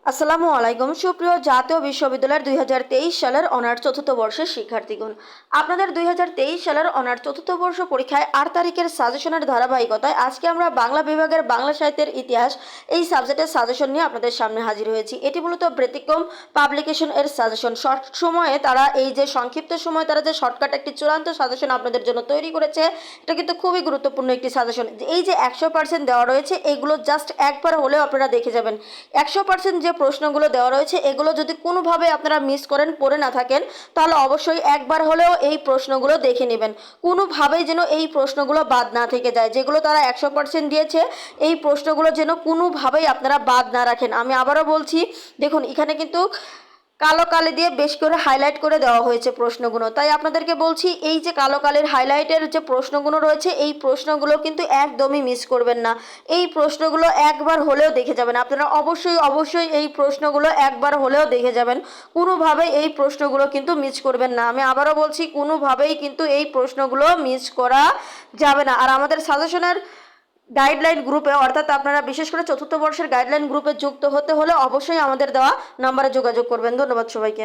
আসসালামু আলাইকুম সুপ্রিয় জাতীয় বিশ্ববিদ্যালয়ের 2023 সালের অনার্স চতুর্থ বর্ষের শিক্ষার্থীগণ, আপনাদের 2023 সালের অনার্স চতুর্থ বর্ষ পরীক্ষায় 8 তারিখের সাজেশনের ধারাবাহিকতায় আজকে আমরা বাংলা বিভাগের বাংলা সাহিত্যের ইতিহাস এই সাবজেক্টের সাজেশন নিয়ে আপনাদের সামনে হাজির হয়েছি। এটি মূলত ব্যতিক্রম পাবলিকেশন এর সাজেশন। শর্ট সময়ে তারা এই যে সংক্ষিপ্ত সময়ে তারা যে শর্টকাট একটি চূড়ান্ত সাজেশন আপনাদের জন্য তৈরি করেছে, এটা কিন্তু খুবই গুরুত্বপূর্ণ একটি সাজেশন। এই যে 100% দেওয়া রয়েছে, এগুলো জাস্ট একবার হলেও আপনারা দেখে যাবেন। 100% যে প্রশ্নগুলো দেওয়া রয়েছে এগুলো যদি কোনোভাবে আপনারা মিস করেন, পড়ে না থাকেন, তাহলে অবশ্যই একবার হলেও এই প্রশ্নগুলো দেখে নেবেন। কোনোভাবেই যেন এই প্রশ্নগুলো বাদ না থেকে যায়, যেগুলো তারা 100% দিয়েছে এই প্রশ্নগুলো যেন কোনোভাবেই আপনারা বাদ না রাখেন। আমি আবারও বলছি, দেখুন এখানে কিন্তু কালো কালি দিয়ে বেশ করে হাইলাইট করে দেওয়া হয়েছে প্রশ্নগুলো। তাই আপনাদেরকে বলছি, এই যে কালো কালির হাইলাইটের যে প্রশ্নগুলো রয়েছে এই প্রশ্নগুলো কিন্তু একদমই মিস করবেন না। এই প্রশ্নগুলো একবার হলেও দেখে যাবেন। আপনারা অবশ্যই অবশ্যই এই প্রশ্নগুলো একবার হলেও দেখে যাবেন। কোনোভাবেই এই প্রশ্নগুলো কিন্তু মিস করবেন না। আমি আবারও বলছি, কোনোভাবেই কিন্তু এই প্রশ্নগুলো মিস করা যাবে না। আর আমাদের সাজেশনের গাইডলাইন গ্রুপে, অর্থাৎ আপনারা বিশেষ করে চতুর্থ বর্ষের গাইডলাইন গ্রুপে যুক্ত হতে হলে অবশ্যই আমাদের দেওয়া নাম্বারে যোগাযোগ করবেন। ধন্যবাদ সবাইকে।